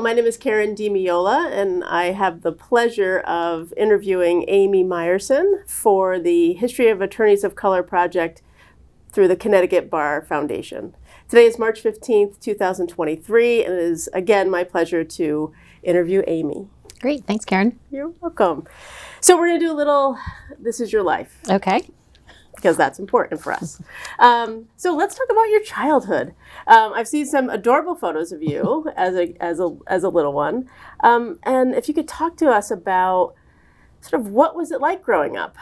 my name is Karen DiMiola, and I have the pleasure of interviewing Amy Meyerson for the History of Attorneys of Color project through the Connecticut Bar Foundation. Today is March 15th, 2023, and it is again my pleasure to interview Amy. Great, thanks, Karen. You're welcome. So we're going to do a little This Is Your Life. Okay. Because that's important for us. So let's talk about your childhood. I've seen some adorable photos of you as a little one. And if you could talk to us about sort of what was it like growing up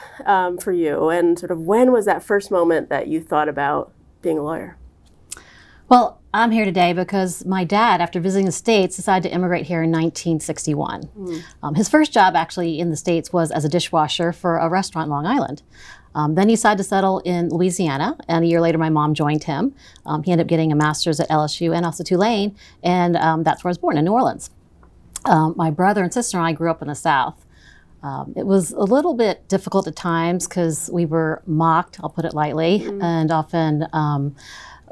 for you, and sort of when was that first moment that you thought about being a lawyer? Well, I'm here today because my dad, after visiting the States, decided to immigrate here in 1961. His first job actually in the States was as a dishwasher for a restaurant in Long Island. Then he decided to settle in Louisiana, and a year later my mom joined him. He ended up getting a master's at LSU and also Tulane, and that's where I was born, in New Orleans. My brother and sister and I grew up in the South. It was a little bit difficult at times because we were mocked, I'll put it lightly, and often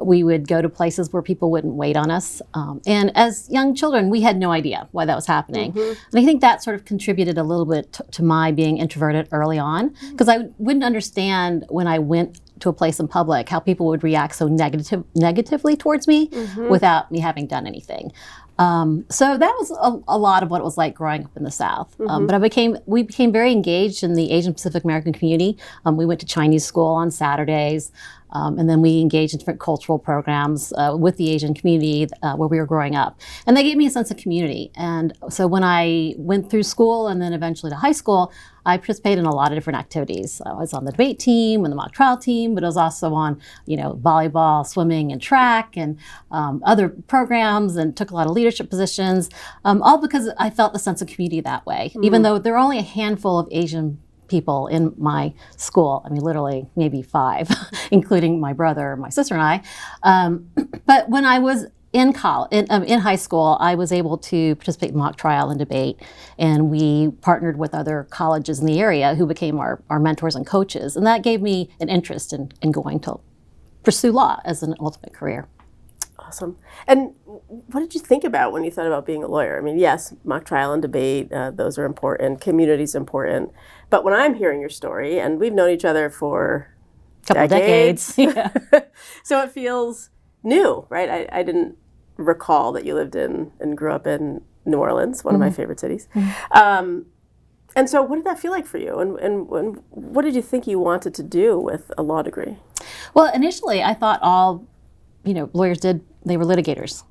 we would go to places where people wouldn't wait on us. And as young children, we had no idea why that was happening. And I think that sort of contributed a little bit to my being introverted early on, because I wouldn't understand when I went to a place in public how people would react so negatively towards me without me having done anything. So that was a lot of what it was like growing up in the South. But we became very engaged in the Asian Pacific American community. We went to Chinese school on Saturdays, and then we engaged in different cultural programs with the Asian community where we were growing up. And they gave me a sense of community. And so when I went through school and then eventually to high school, I participated in a lot of different activities. I was on the debate team and the mock trial team, but I was also on, volleyball, swimming, and track, and other programs, and took a lot of leadership positions, all because I felt a sense of community that way. Even though there were only a handful of Asian people in my school, I mean, literally maybe 5, including my brother, my sister, and I. But when I was in high school, I was able to participate in mock trial and debate, and we partnered with other colleges in the area who became our mentors and coaches, and that gave me an interest in going to pursue law as an ultimate career. Awesome. And what did you think about when you thought about being a lawyer? I mean, yes, mock trial and debate, those are important, community's important, but when I'm hearing your story, and we've known each other for couple decades. Yeah. So it feels new, right? I didn't recall that you lived in and grew up in New Orleans, one of my favorite cities. And so what did that feel like for you? And what did you think you wanted to do with a law degree? Well, initially I thought all, lawyers did, they were litigators.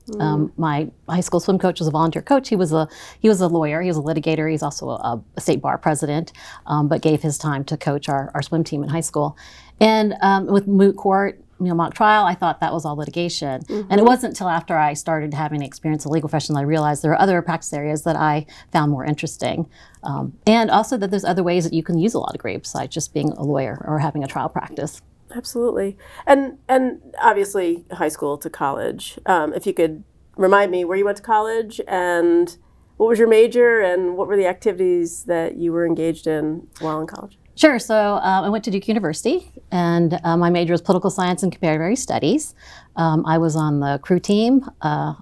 My high school swim coach was a volunteer coach. He was a lawyer, he was a litigator. He's also a state bar president, but gave his time to coach our swim team in high school. And with moot court, mock trial, I thought that was all litigation. And it wasn't until after I started having experience in the legal profession that I realized there are other practice areas that I found more interesting. And also that there's other ways that you can use a law degree besides just being a lawyer or having a trial practice. Absolutely. And obviously high school to college. If you could remind me where you went to college and what was your major and what were the activities that you were engaged in while in college? Sure. So I went to Duke University, and my major was political science and comparative studies. I was on the crew team,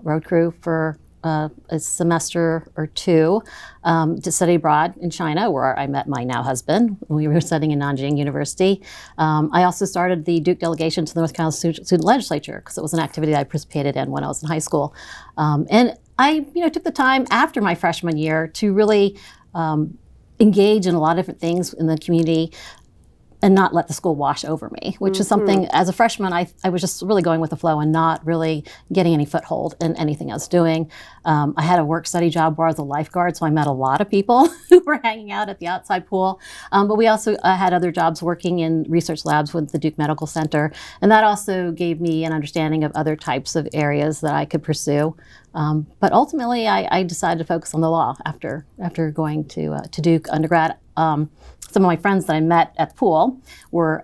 road crew for a semester or two to study abroad in China, where I met my now husband. We were studying in Nanjing University. I also started the Duke delegation to the North Carolina Student Legislature because it was an activity that I participated in when I was in high school. And I took the time after my freshman year to really engage in a lot of different things in the community and not let the school wash over me, which is something, as a freshman, I was just really going with the flow and not really getting any foothold in anything I was doing. I had a work-study job where I was a lifeguard, so I met a lot of people who were hanging out at the outside pool. But we also had other jobs working in research labs with the Duke Medical Center, and that also gave me an understanding of other types of areas that I could pursue. But ultimately, I decided to focus on the law after going to Duke undergrad. Some of my friends that I met at the pool were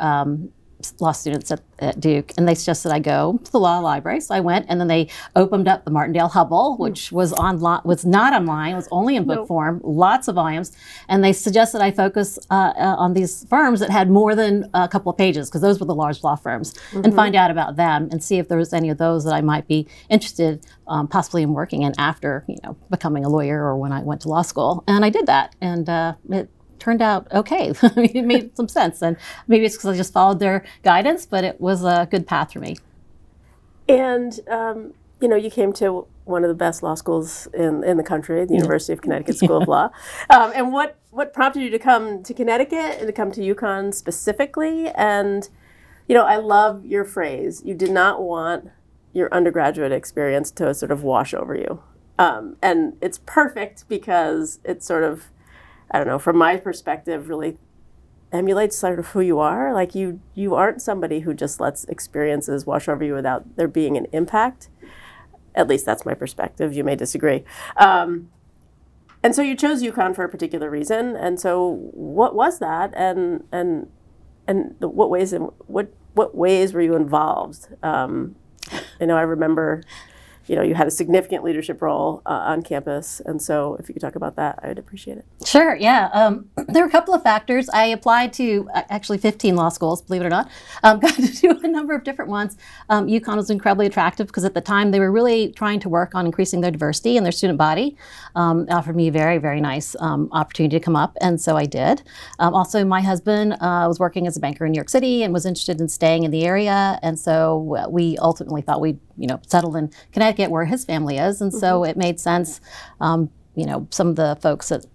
law students at Duke, and they suggested I go to the law library. So I went, and then they opened up the Martindale Hubble, which was not online, was only in book form, lots of volumes, and they suggested I focus on these firms that had more than a couple of pages, because those were the large law firms, and find out about them and see if there was any of those that I might be interested, possibly in working in after becoming a lawyer or when I went to law school. And I did that, and it turned out okay. It made some sense, and maybe it's because I just followed their guidance, but it was a good path for me. And you came to one of the best law schools in the country, the University of Connecticut School of Law. And what prompted you to come to Connecticut and to come to UConn specifically? And I love your phrase. You did not want your undergraduate experience to sort of wash over you, and it's perfect because it's sort of, I don't know, from my perspective, really emulates sort of who you are. Like you aren't somebody who just lets experiences wash over you without there being an impact. At least that's my perspective. You may disagree. And so you chose UConn for a particular reason. And so what was that? And what ways were you involved? I remember you had a significant leadership role on campus. And so if you could talk about that, I'd appreciate it. Sure, yeah. There were a couple of factors. I applied to actually 15 law schools, believe it or not. Got to do a number of different ones. UConn was incredibly attractive because at the time they were really trying to work on increasing their diversity in their student body. Offered me a very, very nice opportunity to come up, and so I did. Also, my husband was working as a banker in New York City and was interested in staying in the area, and so we ultimately thought we'd settle in Connecticut where his family is, and so it made sense. Some of the folks at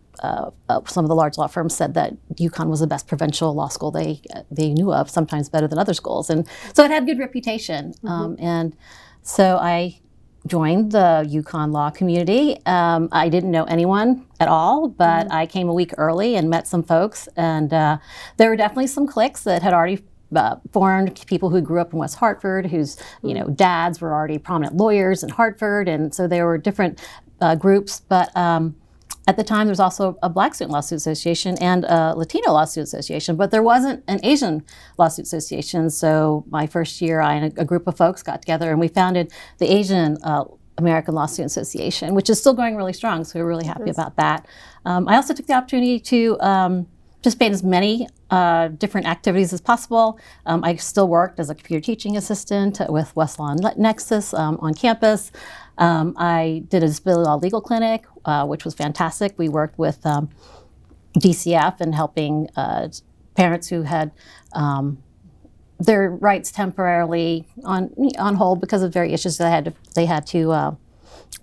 some of the large law firms said that UConn was the best provincial law school they knew of, sometimes better than other schools, and so it had a good reputation. And so I joined the UConn law community. I didn't know anyone at all, but I came a week early and met some folks, and there were definitely some cliques that had already formed, people who grew up in West Hartford, whose dads were already prominent lawyers in Hartford, and so there were different groups. But at the time, there was also a Black Student Lawsuit Association and a Latino Lawsuit Association, but there wasn't an Asian Lawsuit Association. So my first year, I and a group of folks got together, and we founded the Asian American Lawsuit Association, which is still going really strong. So we're really happy about that. I also took the opportunity to participate in as many different activities as possible. I still worked as a computer teaching assistant with Westlaw Nexus on campus. I did a disability law legal clinic, which was fantastic. We worked with DCF and helping parents who had their rights temporarily on hold because of various issues they had to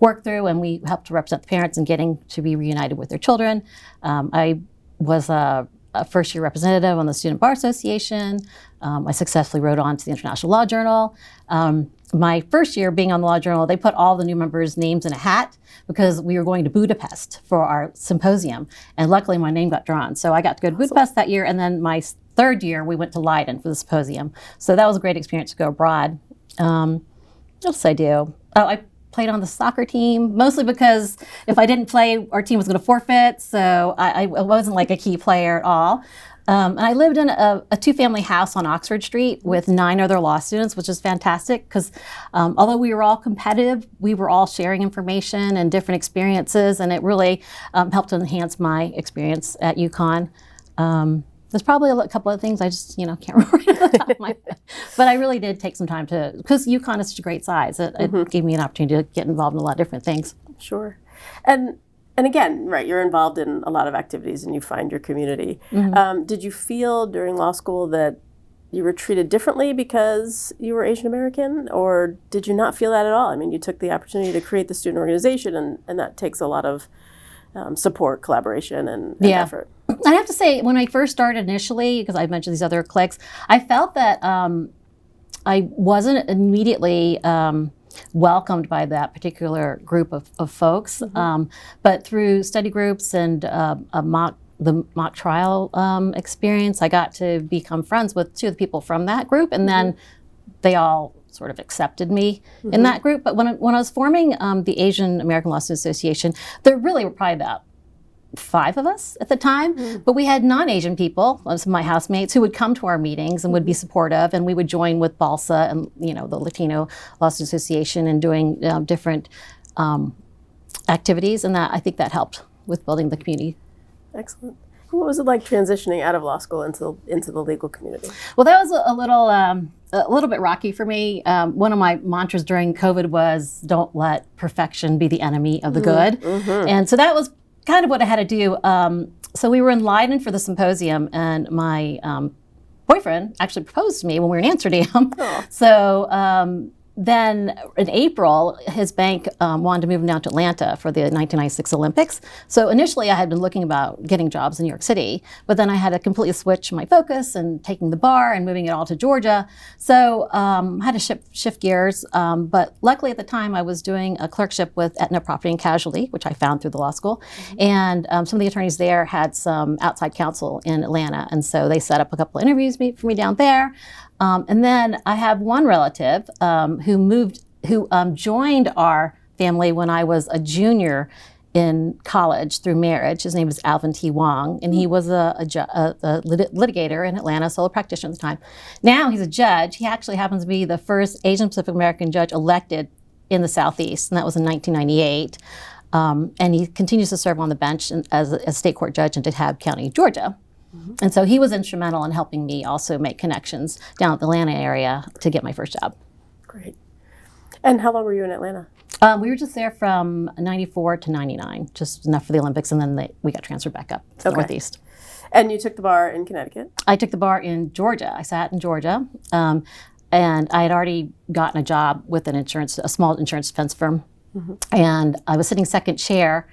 work through, and we helped to represent the parents in getting to be reunited with their children. I was a first-year representative on the Student Bar Association. I successfully wrote on to the International Law Journal. My first year being on the Law Journal, they put all the new members' names in a hat because we were going to Budapest for our symposium. And luckily, my name got drawn. So I got to go to Budapest that year. And then my third year, we went to Leiden for the symposium. So that was a great experience to go abroad. What else did I do? Oh, I played on the soccer team, mostly because if I didn't play, our team was going to forfeit. So I wasn't like a key player at all. And I lived in a two-family house on Oxford Street with 9 other law students, which is fantastic because although we were all competitive, we were all sharing information and different experiences, and it really helped to enhance my experience at UConn. There's probably a couple of things I just can't remember right off the top of my head. But I really did take some time because UConn is such a great size. It gave me an opportunity to get involved in a lot of different things. Sure. And again, right, you're involved in a lot of activities and you find your community. Did you feel during law school that you were treated differently because you were Asian American, or did you not feel that at all? I mean, you took the opportunity to create the student organization, and that takes a lot of support, collaboration, and effort. I have to say, when I first started initially, because I mentioned these other cliques, I felt that I wasn't immediately welcomed by that particular group of folks. But through study groups and the mock trial experience, I got to become friends with 2 of the people from that group, and then they all sort of accepted me in that group. But when I was forming the Asian American Lawsuit Association, there really were probably about 5 of us at the time, but we had non-Asian people, some of my housemates, who would come to our meetings and would be supportive, and we would join with BALSA and the Latino Law Student Association and doing different activities, and I think that helped with building the community. Excellent. What was it like transitioning out of law school into the legal community? Well, that was a little bit rocky for me. One of my mantras during COVID was, "Don't let perfection be the enemy of the good," and so that was kind of what I had to do. So we were in Leiden for the symposium, and my boyfriend actually proposed to me when we were in Amsterdam. Oh. So then in April, his bank wanted to move him down to Atlanta for the 1996 Olympics. So initially I had been looking about getting jobs in New York City, but then I had to completely switch my focus and taking the bar and moving it all to Georgia. So I had to shift gears, but luckily at the time I was doing a clerkship with Aetna Property and Casualty, which I found through the law school. And some of the attorneys there had some outside counsel in Atlanta. And so they set up a couple of interviews for me down there. And then I have one relative who joined our family when I was a junior in college through marriage. His name was Alvin T. Wong, and he was a litigator in Atlanta, solo practitioner at the time. Now he's a judge. He actually happens to be the first Asian Pacific American judge elected in the Southeast, and that was in 1998. And he continues to serve on the bench as a state court judge in DeKalb County, Georgia. And so he was instrumental in helping me also make connections down at the Atlanta area to get my first job. Great. And how long were you in Atlanta? We were just there from 94 to 99, just enough for the Olympics, and then we got transferred back up to the Northeast. And you took the bar in Connecticut? I took the bar in Georgia. I sat in Georgia, and I had already gotten a job with a small insurance defense firm, and I was sitting second chair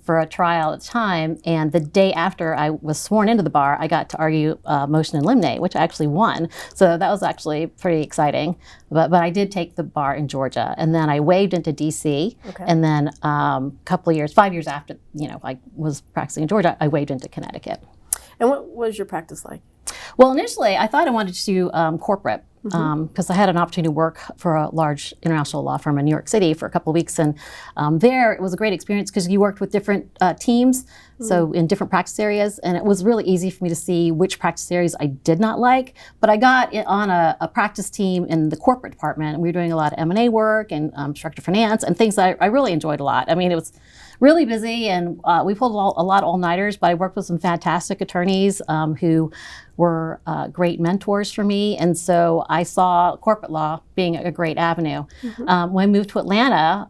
for a trial at the time, and the day after I was sworn into the bar, I got to argue motion in limine, which I actually won. So that was actually pretty exciting. But I did take the bar in Georgia, and then I waived into DC, and then 5 years after I was practicing in Georgia, I waived into Connecticut. And what was your practice like? Well, initially I thought I wanted to do corporate. Because I had an opportunity to work for a large international law firm in New York City for a couple of weeks, and there it was a great experience because you worked with different teams, so in different practice areas, and it was really easy for me to see which practice areas I did not like. But I got on a practice team in the corporate department, and we were doing a lot of M&A work and structured finance and things that I really enjoyed a lot. I mean, it was really busy, and we pulled a lot of all-nighters, but I worked with some fantastic attorneys who were great mentors for me, and so I saw corporate law being a great avenue. When I moved to Atlanta,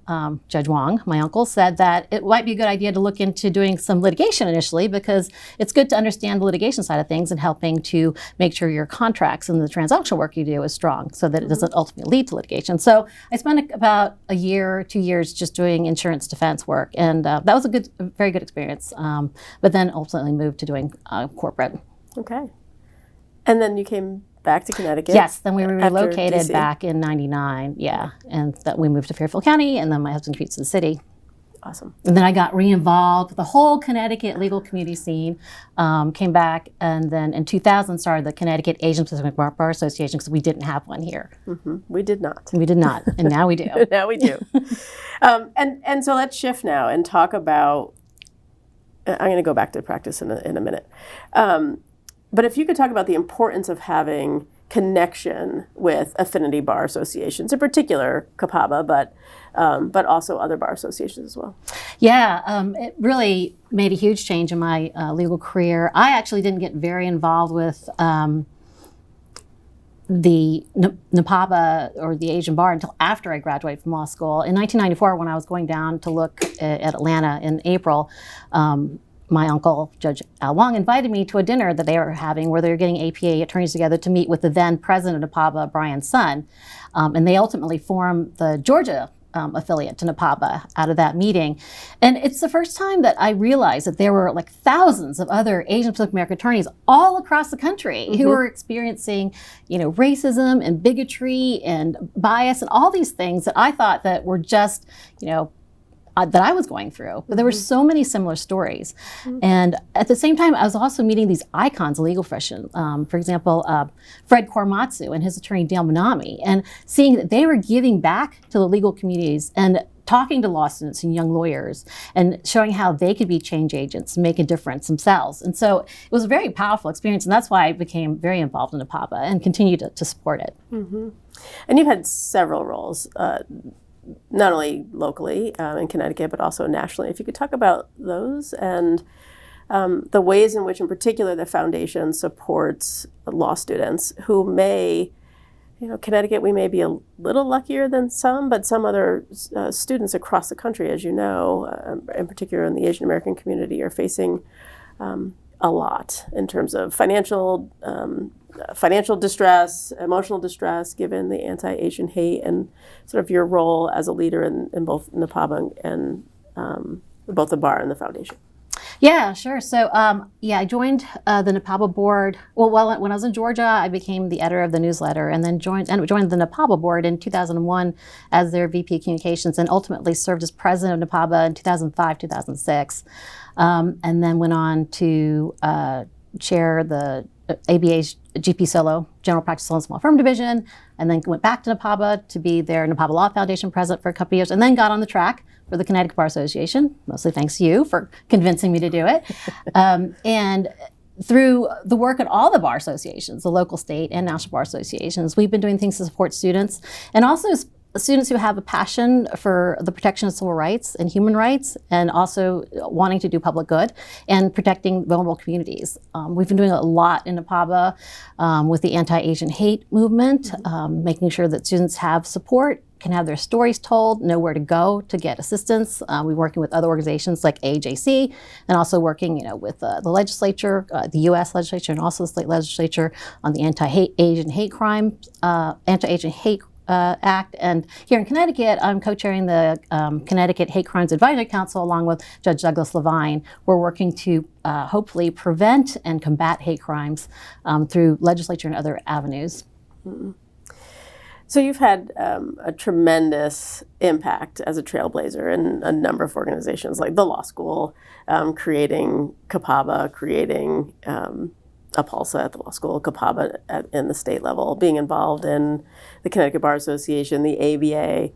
Judge Wong, my uncle, said that it might be a good idea to look into doing some litigation initially, because it's good to understand the litigation side of things and helping to make sure your contracts and the transactional work you do is strong so that it doesn't ultimately lead to litigation. So I spent about a year, 2 years just doing insurance defense work, and that was a very good experience, but then ultimately moved to doing corporate. Okay. And then you came back to Connecticut? Yes, then we were relocated back in 99, and that we moved to Fairfield County, and then my husband commutes to the city. Awesome. And then I got re-involved with the whole Connecticut legal community scene, came back, and then in 2000 started the Connecticut Asian Pacific Bar Association, because we didn't have one here. We did not. We did not, and now we do. Now we do. And so let's shift now and talk about, I'm going to go back to practice in a minute. But if you could talk about the importance of having connection with affinity bar associations, in particular CAPABA, but also other bar associations as well. Yeah, it really made a huge change in my legal career. I actually didn't get very involved with the NAPABA or the Asian Bar until after I graduated from law school. In 1994, when I was going down to look at Atlanta in April, my uncle, Judge Al Wong, invited me to a dinner that they were having where they were getting APA attorneys together to meet with the then president of NAPABA, Brian Sun. And they ultimately formed the Georgia affiliate to NAPABA out of that meeting. And it's the first time that I realized that there were like thousands of other Asian Pacific American attorneys all across the country who were experiencing, racism and bigotry and bias and all these things that I thought that were just, that I was going through. But there were so many similar stories. And at the same time, I was also meeting these icons of legal profession. For example, Fred Korematsu and his attorney Dale Manami, and seeing that they were giving back to the legal communities and talking to law students and young lawyers and showing how they could be change agents, make a difference themselves. And so it was a very powerful experience, and that's why I became very involved in NAPABA and continue to support it. Mm-hmm. And you've had several roles, not only locally in Connecticut, but also nationally. If you could talk about those and the ways in which, in particular, the foundation supports law students who may, Connecticut, we may be a little luckier than some, but some other students across the country, as you know, in particular in the Asian American community, are facing a lot in terms of financial distress, emotional distress, given the anti-Asian hate, and sort of your role as a leader in both NAPABA and both the bar and the foundation. Yeah, sure. So, I joined the NAPABA board. Well, when I was in Georgia, I became the editor of the newsletter, and then joined the NAPABA board in 2001 as their VP Communications, and ultimately served as president of NAPABA in 2005, 2006, and then went on to chair the ABA's GP Solo, General Practice Law and Small Firm Division, and then went back to NAPABA to be their NAPABA Law Foundation president for a couple of years, and then got on the track for the Connecticut Bar Association, mostly thanks to you for convincing me to do it. And through the work at all the bar associations, the local, state, and national bar associations, we've been doing things to support students, and also students who have a passion for the protection of civil rights and human rights, and also wanting to do public good and protecting vulnerable communities. We've been doing a lot in NAPABA with the anti-Asian hate movement, making sure that students have support, can have their stories told, know where to go to get assistance. We're working with other organizations like AJC, and also working, with the legislature, the U.S. legislature, and also the state legislature on the anti-Asian hate crime, anti-Asian hate Act. And here in Connecticut, I'm co-chairing the Connecticut Hate Crimes Advisory Council along with Judge Douglas Levine. We're working to hopefully prevent and combat hate crimes through legislature and other avenues. Mm-hmm. So you've had a tremendous impact as a trailblazer in a number of organizations like the law school, creating CAPABA, creating APALSA at the law school, CAPABA in the state level, being involved in the Connecticut Bar Association, the ABA.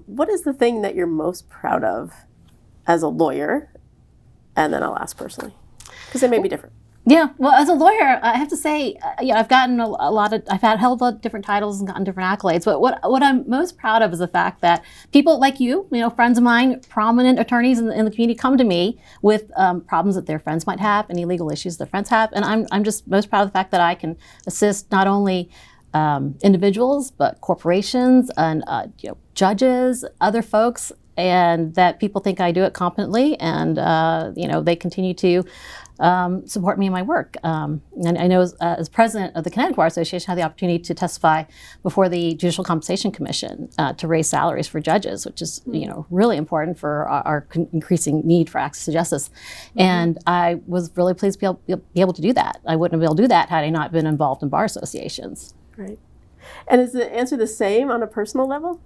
What is the thing that you're most proud of as a lawyer? And then I'll ask personally, because they may be different. Yeah, well, as a lawyer, I have to say, I've gotten I've held different titles and gotten different accolades. But what I'm most proud of is the fact that people like you, friends of mine, prominent attorneys in the community, come to me with problems that their friends might have, any legal issues their friends have, and I'm just most proud of the fact that I can assist not only individuals but corporations and judges, other folks, and that people think I do it competently, and they continue to support me in my work. And I know as president of the Connecticut Bar Association, I had the opportunity to testify before the Judicial Compensation Commission to raise salaries for judges, which is really important for our increasing need for access to justice. And I was really pleased to be able to do that. I wouldn't have been able to do that had I not been involved in bar associations. Right. And is the answer the same on a personal level?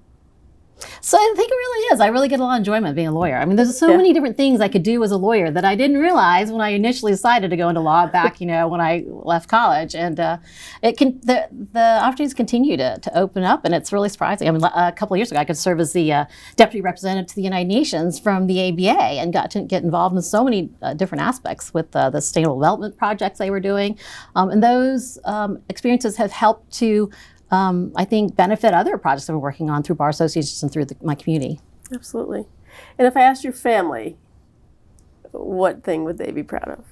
So I think it really is. I really get a lot of enjoyment being a lawyer. I mean, there's so many different things I could do as a lawyer that I didn't realize when I initially decided to go into law back, when I left college. And the opportunities continue to open up, and it's really surprising. I mean, a couple of years ago, I could serve as the deputy representative to the United Nations from the ABA, and got to get involved in so many different aspects with the sustainable development projects they were doing. And those experiences have helped to I think benefit other projects that we're working on through bar associations and through my community. Absolutely. And if I asked your family, what thing would they be proud of?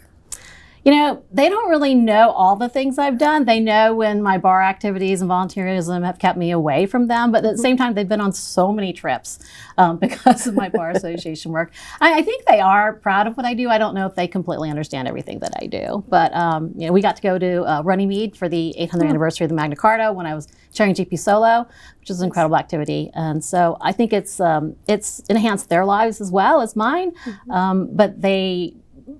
They don't really know all the things I've done. They know when my bar activities and volunteerism have kept me away from them, but at the same time, they've been on so many trips because of my bar association work. I think they are proud of what I do. I don't know if they completely understand everything that I do, but we got to go to Runnymede for the 800th anniversary of the Magna Carta when I was chairing GP Solo, which is an incredible activity. And so I think it's enhanced their lives as well as mine, but they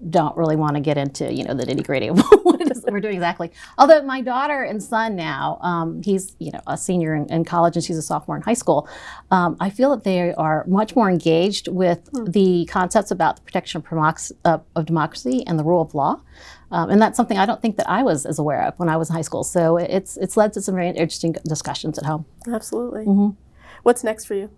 don't really want to get into the nitty-gritty of what it is that we're doing exactly. Although my daughter and son now, he's a senior in college and she's a sophomore in high school. I feel that they are much more engaged with the concepts about the protection of democracy and the rule of law. And that's something I don't think that I was as aware of when I was in high school. So it's led to some very interesting discussions at home. Absolutely. Mm-hmm. What's next for you?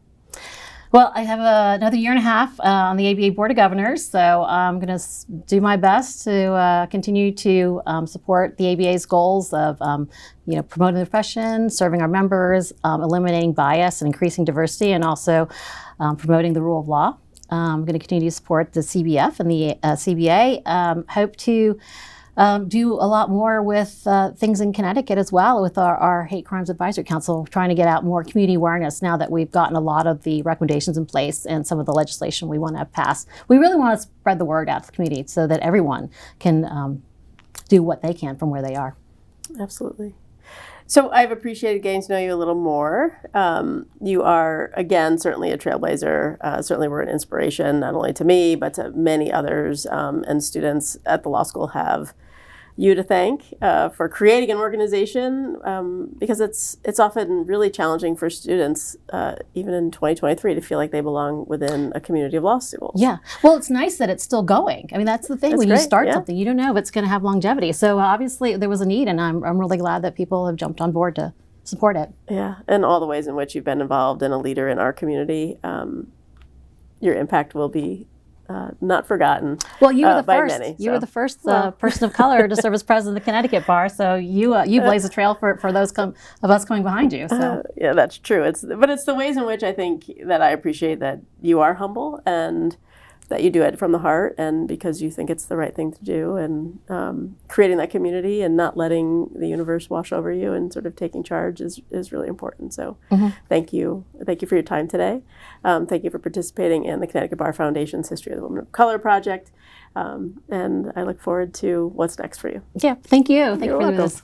Well, I have another year and a half on the ABA Board of Governors, so I'm going to do my best to continue to support the ABA's goals of promoting the profession, serving our members, eliminating bias and increasing diversity, and also promoting the rule of law. I'm going to continue to support the CBF and the CBA. Hope to do a lot more with things in Connecticut as well with our Hate Crimes Advisory Council, trying to get out more community awareness now that we've gotten a lot of the recommendations in place and some of the legislation we want to have passed. We really want to spread the word out to the community so that everyone can do what they can from where they are. Absolutely. So I've appreciated getting to know you a little more. You are, again, certainly a trailblazer. Certainly were an inspiration, not only to me, but to many others, and students at the law school have you to thank for creating an organization, because it's often really challenging for students, even in 2023, to feel like they belong within a community of law schools. Yeah. Well, it's nice that it's still going. I mean, that's the thing. That's when great. You start Yeah. something, you don't know if it's going to have longevity. So obviously there was a need, and I'm really glad that people have jumped on board to support it. Yeah, and all the ways in which you've been involved and a leader in our community, your impact will be not forgotten. Well, you were the by first. many, You were the first person of color to serve as president of the Connecticut bar. So you blaze a trail for those of us coming behind you. So yeah, that's true. But it's the ways in which I think that I appreciate that you are humble and that you do it from the heart, and because you think it's the right thing to do, and creating that community and not letting the universe wash over you and sort of taking charge is really important. So thank you for your time today. Thank you for participating in the Connecticut Bar Foundation's History of the Women of Color project, and I look forward to what's next for you. yeah, thank you. Thank you You're for welcome. this.